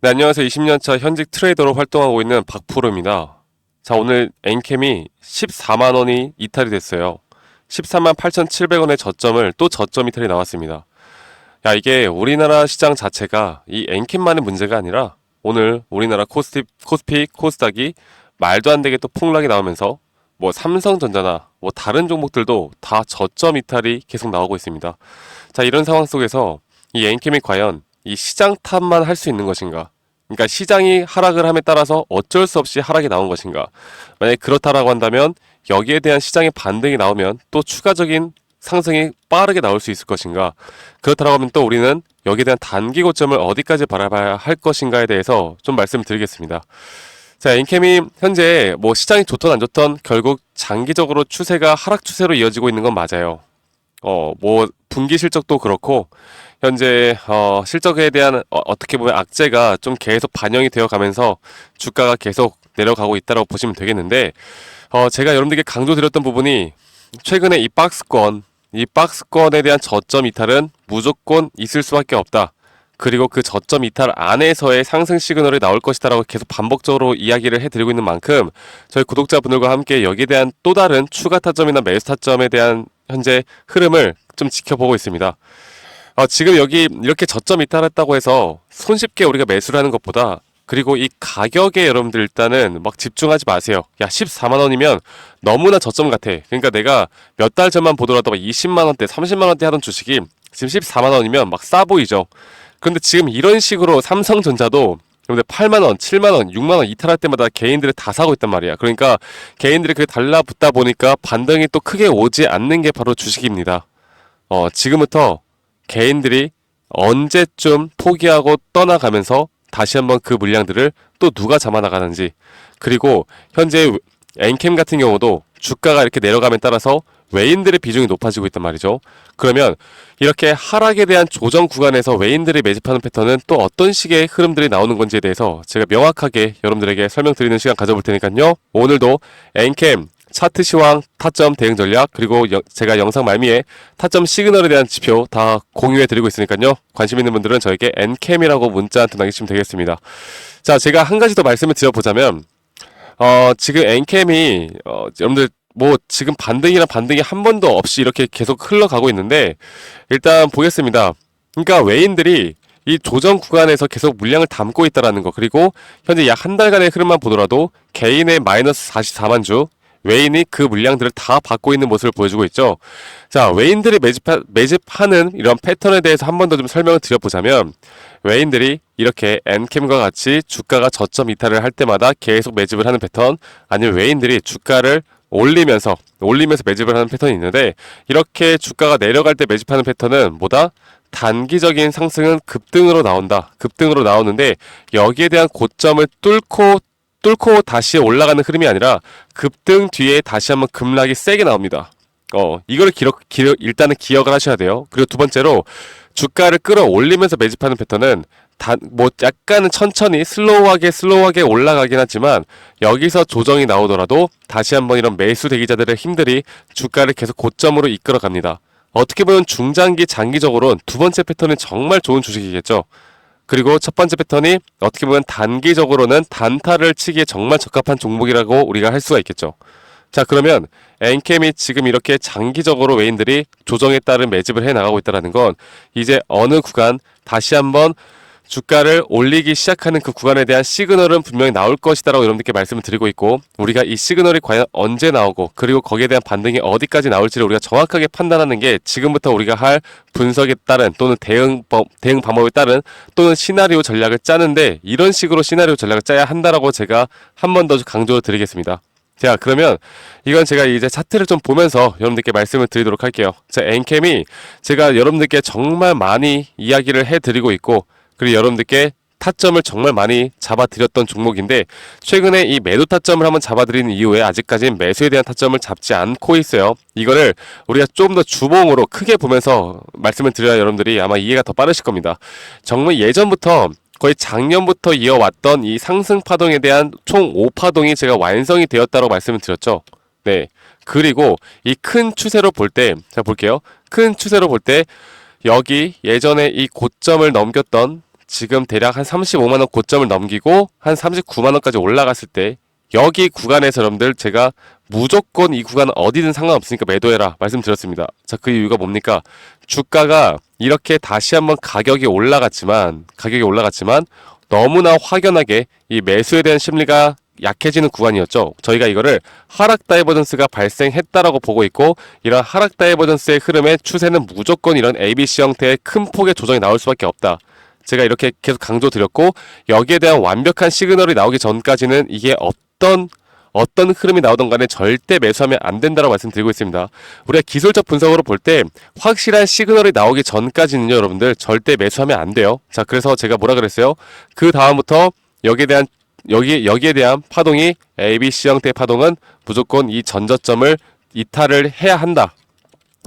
네, 안녕하세요. 20년차 현직 트레이더로 활동하고 있는 박프로입니다. 자, 오늘 엔캠이 14만 원이 이탈이 됐어요. 13만 8,700원의 저점을 또 저점 이탈이 나왔습니다. 야, 이게 우리나라 시장 자체가 이 엔캠만의 문제가 아니라 오늘 우리나라 코스피, 코스닥이 말도 안 되게 또 폭락이 나오면서 뭐 삼성전자나 뭐 다른 종목들도 다 저점 이탈이 계속 나오고 있습니다. 자, 이런 상황 속에서 이 엔캠이 과연 이 시장 탓만 할 수 있는 것인가? 그러니까 시장이 하락을 함에 따라서 어쩔 수 없이 하락이 나온 것인가? 만약에 그렇다라고 한다면 여기에 대한 시장의 반등이 나오면 또 추가적인 상승이 빠르게 나올 수 있을 것인가? 그렇다라고 하면 또 우리는 여기에 대한 단기 고점을 어디까지 바라봐야 할 것인가에 대해서 좀 말씀을 드리겠습니다. 자, 엔캠이 현재 뭐 시장이 좋든 안 좋든 결국 장기적으로 추세가 하락 추세로 이어지고 있는 건 맞아요. 뭐 분기 실적도 그렇고 현재 실적에 대한 어떻게 보면 악재가 좀 계속 반영이 되어 가면서 주가가 계속 내려가고 있다고 보시면 되겠는데 제가 여러분들께 강조드렸던 부분이 최근에 이 박스권에 대한 저점 이탈은 무조건 있을 수밖에 없다. 그리고 그 저점 이탈 안에서의 상승 시그널이 나올 것이다라고 계속 반복적으로 이야기를 해드리고 있는 만큼 저희 구독자분들과 함께 여기에 대한 또 다른 추가 타점이나 매수 타점에 대한 현재 흐름을 좀 지켜보고 있습니다. 지금 여기 이렇게 저점 이탈했다고 해서 손쉽게 우리가 매수를 하는 것보다 그리고 이 가격에 여러분들 일단은 막 집중하지 마세요. 야, 14만 원이면 너무나 저점 같아. 그러니까 내가 몇 달 전만 보더라도 막 20만 원대, 30만 원대 하던 주식이 지금 14만 원이면 막 싸 보이죠. 그런데 지금 이런 식으로 삼성전자도 여러분들 8만 원, 7만 원, 6만 원 이탈할 때마다 개인들이 다 사고 있단 말이야. 그러니까 개인들이 그게 달라붙다 보니까 반등이 또 크게 오지 않는 게 바로 주식입니다. 지금부터 개인들이 언제쯤 포기하고 떠나가면서 다시 한번 그 물량들을 또 누가 잡아나가는지, 그리고 현재 엔캠 같은 경우도 주가가 이렇게 내려감에 따라서 외인들의 비중이 높아지고 있단 말이죠. 그러면 이렇게 하락에 대한 조정 구간에서 외인들이 매집하는 패턴은 또 어떤 식의 흐름들이 나오는 건지에 대해서 제가 명확하게 여러분들에게 설명드리는 시간 가져볼 테니까요. 오늘도 엔캠 차트 시황, 타점 대응 전략, 그리고 제가 영상 말미에 타점 시그널에 대한 지표 다 공유해 드리고 있으니까요. 관심 있는 분들은 저에게 엔캠이라고 문자 한 통 남기시면 되겠습니다. 자, 제가 한 가지 더 말씀을 드려보자면 지금 엔캠이 여러분들 뭐 지금 반등이 한 번도 없이 이렇게 계속 흘러가고 있는데 일단 보겠습니다. 그러니까 외인들이 이 조정 구간에서 계속 물량을 담고 있다라는 거, 그리고 현재 약 한 달간의 흐름만 보더라도 개인의 마이너스 44만 주, 외인이 그 물량들을 다 받고 있는 모습을 보여주고 있죠. 자, 외인들이 매집하는 이런 패턴에 대해서 한 번 더 좀 설명을 드려보자면, 외인들이 이렇게 엔캠과 같이 주가가 저점 이탈을 할 때마다 계속 매집을 하는 패턴, 아니면 외인들이 주가를 올리면서 매집을 하는 패턴이 있는데, 이렇게 주가가 내려갈 때 매집하는 패턴은 뭐다? 단기적인 상승은 급등으로 나온다. 급등으로 나오는데 여기에 대한 고점을 뚫고 다시 올라가는 흐름이 아니라 급등 뒤에 다시 한번 급락이 세게 나옵니다. 이걸 일단은 기억을 하셔야 돼요. 그리고 두 번째로 주가를 끌어올리면서 매집하는 패턴은 뭐 약간은 천천히 슬로우하게 올라가긴 하지만 여기서 조정이 나오더라도 다시 한번 이런 매수 대기자들의 힘들이 주가를 계속 고점으로 이끌어 갑니다. 어떻게 보면 중장기 장기적으로는 두 번째 패턴이 정말 좋은 주식이겠죠. 그리고 첫 번째 패턴이 어떻게 보면 단기적으로는 단타를 치기에 정말 적합한 종목이라고 우리가 할 수가 있겠죠. 자, 그러면 엔캠이 지금 이렇게 장기적으로 외인들이 조정에 따른 매집을 해 나가고 있다는 건 이제 어느 구간 다시 한번 주가를 올리기 시작하는 그 구간에 대한 시그널은 분명히 나올 것이다라고 여러분들께 말씀을 드리고 있고, 우리가 이 시그널이 과연 언제 나오고 그리고 거기에 대한 반등이 어디까지 나올지를 우리가 정확하게 판단하는 게 지금부터 우리가 할 분석에 따른 또는 대응 방법에 따른 또는 시나리오 전략을 짜는데, 이런 식으로 시나리오 전략을 짜야 한다라고 제가 한 번 더 강조를 드리겠습니다. 자, 그러면 이건 제가 이제 차트를 좀 보면서 여러분들께 말씀을 드리도록 할게요. 자, 엔캠이 제가 여러분들께 정말 많이 이야기를 해드리고 있고, 그리고 여러분들께 타점을 정말 많이 잡아드렸던 종목인데, 최근에 이 매도 타점을 한번 잡아드린 이후에 아직까지는 매수에 대한 타점을 잡지 않고 있어요. 이거를 우리가 좀 더 주봉으로 크게 보면서 말씀을 드려야 여러분들이 아마 이해가 더 빠르실 겁니다. 정말 예전부터 거의 작년부터 이어왔던 이 상승 파동에 대한 총 5파동이 제가 완성이 되었다고 말씀을 드렸죠. 네. 그리고 이 큰 추세로 볼 때, 자 볼게요. 큰 추세로 볼 때 여기 예전에 이 고점을 넘겼던 지금 대략 한 35만원 고점을 넘기고 한 39만원까지 올라갔을 때 여기 구간에서 여러분들 제가 무조건 이 구간은 어디든 상관없으니까 매도해라 말씀드렸습니다. 자, 그 이유가 뭡니까? 주가가 이렇게 다시 한번 가격이 올라갔지만 너무나 확연하게 이 매수에 대한 심리가 약해지는 구간이었죠. 저희가 이거를 하락 다이버전스가 발생했다라고 보고 있고, 이런 하락 다이버전스의 흐름의 추세는 무조건 이런 ABC 형태의 큰 폭의 조정이 나올 수밖에 없다. 제가 이렇게 계속 강조드렸고, 여기에 대한 완벽한 시그널이 나오기 전까지는 이게 어떤 흐름이 나오던 간에 절대 매수하면 안 된다고 말씀드리고 있습니다. 우리가 기술적 분석으로 볼 때 확실한 시그널이 나오기 전까지는요, 여러분들 절대 매수하면 안 돼요. 자, 그래서 제가 뭐라 그랬어요? 그 다음부터 여기에 대한 파동이 ABC 형태의 파동은 무조건 이 전저점을 이탈을 해야 한다.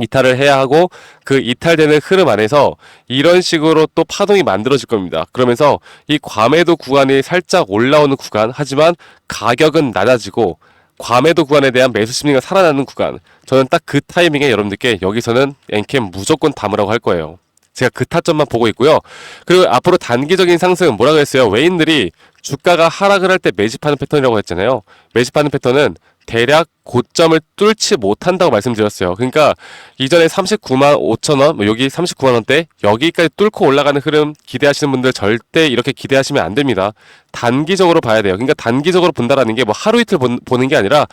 이탈을 해야 하고, 그 이탈되는 흐름 안에서 이런 식으로 또 파동이 만들어질 겁니다. 그러면서 이 과매도 구간이 살짝 올라오는 구간, 하지만 가격은 낮아지고 과매도 구간에 대한 매수 심리가 살아나는 구간, 저는 딱 그 타이밍에 여러분들께 여기서는 엔캠 무조건 담으라고 할 거예요. 제가 그 타점만 보고 있고요. 그리고 앞으로 단기적인 상승은 뭐라고 했어요? 외인들이 주가가 하락을 할 때 매집하는 패턴이라고 했잖아요. 매집하는 패턴은 대략 고점을 뚫지 못한다고 말씀드렸어요. 그러니까 이전에 39만 5천 원, 여기 39만 원대, 여기까지 뚫고 올라가는 흐름 기대하시는 분들 절대 이렇게 기대하시면 안 됩니다. 단기적으로 봐야 돼요. 그러니까 단기적으로 본다라는 게 뭐 하루 이틀 보는 게 아니라,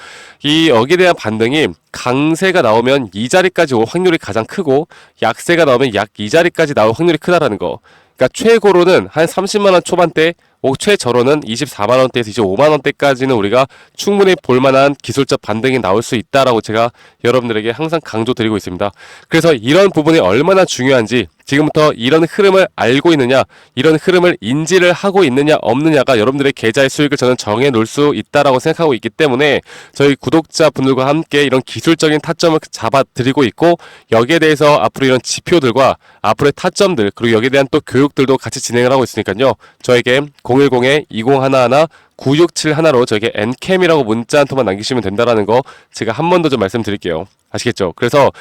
이 여기에 대한 반등이 강세가 나오면 이 자리까지 올 확률이 가장 크고, 약세가 나오면 약 이 자리까지 나올 확률이 크다라는 거. 그러니까 최고로는 한 30만 원 초반대, 최저로는 24만 원대에서 25만 원대까지는 우리가 충분히 볼만한 기술적 반등이 나올 수 있다라고 제가 여러분들에게 항상 강조드리고 있습니다. 그래서 이런 부분이 얼마나 중요한지 지금부터 이런 흐름을 알고 있느냐, 이런 흐름을 인지를 하고 있느냐 없느냐가 여러분들의 계좌의 수익을 저는 정해 놓을 수 있다라고 생각하고 있기 때문에, 저희 구독자분들과 함께 이런 기술적인 타점을 잡아 드리고 있고, 여기에 대해서 앞으로 이런 지표들과 앞으로의 타점들, 그리고 여기에 대한 또 교육들도 같이 진행을 하고 있으니까요. 저에게 010-2011-9671로 저에게 NCAM이라고 문자 한 통만 남기시면 된다라는 거 제가 한 번 더 좀 말씀드릴게요. 아시겠죠? 그래서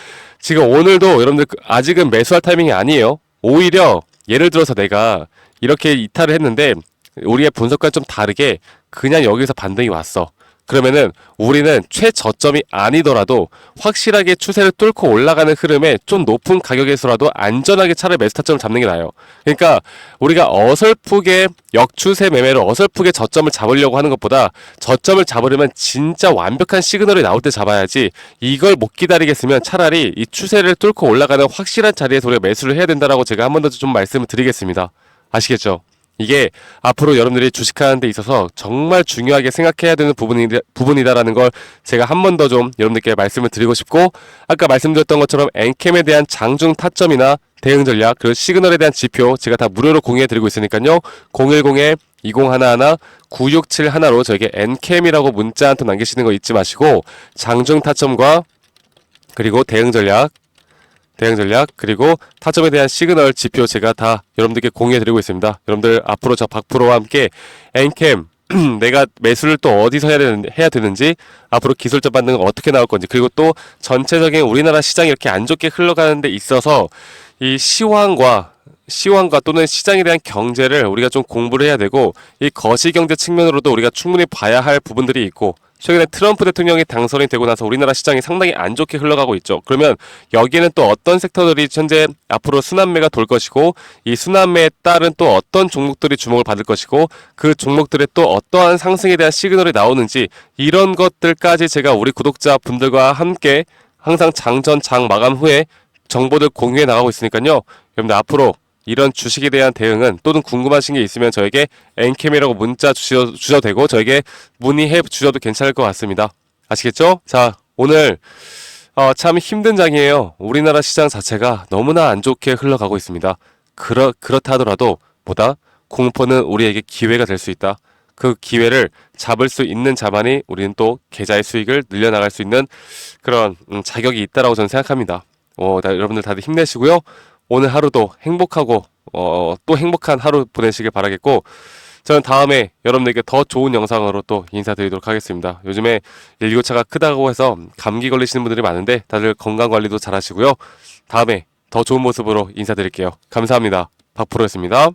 지금 오늘도 여러분들 아직은 매수할 타이밍이 아니에요. 오히려 예를 들어서 내가 이렇게 이탈을 했는데 우리의 분석과 좀 다르게 그냥 여기서 반등이 왔어. 그러면은 우리는 최저점이 아니더라도 확실하게 추세를 뚫고 올라가는 흐름에 좀 높은 가격에서라도 안전하게 차라리 매수 타점을 잡는 게 나아요. 그러니까 우리가 어설프게 역추세 매매를 어설프게 저점을 잡으려고 하는 것보다, 저점을 잡으려면 진짜 완벽한 시그널이 나올 때 잡아야지, 이걸 못 기다리겠으면 차라리 이 추세를 뚫고 올라가는 확실한 자리에서 우리가 매수를 해야 된다라고 제가 한 번 더 좀 말씀을 드리겠습니다. 아시겠죠? 이게 앞으로 여러분들이 주식하는 데 있어서 정말 중요하게 생각해야 되는 부분이다라는 걸 제가 한 번 더 좀 여러분들께 말씀을 드리고 싶고, 아까 말씀드렸던 것처럼 엔캠에 대한 장중 타점이나 대응 전략, 그리고 시그널에 대한 지표 제가 다 무료로 공유해 드리고 있으니까요. 010-2011-9671로 저에게 엔캠이라고 문자 한 통 남기시는 거 잊지 마시고, 장중 타점과 그리고 대응 전략, 그리고 타점에 대한 시그널 지표 제가 다 여러분들께 공유해드리고 있습니다. 여러분들 앞으로 저 박프로와 함께 엔캠 내가 매수를 또 어디서 해야 되는지, 앞으로 기술적 반등은 어떻게 나올 건지, 그리고 또 전체적인 우리나라 시장이 이렇게 안 좋게 흘러가는 데 있어서 이 시황과 또는 시장에 대한 경제를 우리가 좀 공부를 해야 되고, 이 거시경제 측면으로도 우리가 충분히 봐야 할 부분들이 있고, 최근에 트럼프 대통령이 당선이 되고 나서 우리나라 시장이 상당히 안 좋게 흘러가고 있죠. 그러면 여기에는 또 어떤 섹터들이 현재 앞으로 순환매가 돌 것이고, 이 순환매에 따른 또 어떤 종목들이 주목을 받을 것이고, 그 종목들의 또 어떠한 상승에 대한 시그널이 나오는지, 이런 것들까지 제가 우리 구독자분들과 함께 항상 장전 장 마감 후에 정보들 공유해 나가고 있으니까요. 여러분들 앞으로 이런 주식에 대한 대응은, 또는 궁금하신 게 있으면 저에게 엔캠이라고 문자 주셔도 되고, 저에게 문의해 주셔도 괜찮을 것 같습니다. 아시겠죠? 자, 오늘 참 힘든 장이에요. 우리나라 시장 자체가 너무나 안 좋게 흘러가고 있습니다. 그렇다 하더라도 보다 공포는 우리에게 기회가 될 수 있다. 그 기회를 잡을 수 있는 자만이 우리는 또 계좌의 수익을 늘려나갈 수 있는 그런 자격이 있다라고 저는 생각합니다. 여러분들 다들 힘내시고요. 오늘 하루도 행복하고 또 행복한 하루 보내시길 바라겠고, 저는 다음에 여러분들께 더 좋은 영상으로 또 인사드리도록 하겠습니다. 요즘에 119차가 크다고 해서 감기 걸리시는 분들이 많은데 다들 건강관리도 잘 하시고요. 다음에 더 좋은 모습으로 인사드릴게요. 감사합니다. 박프로였습니다.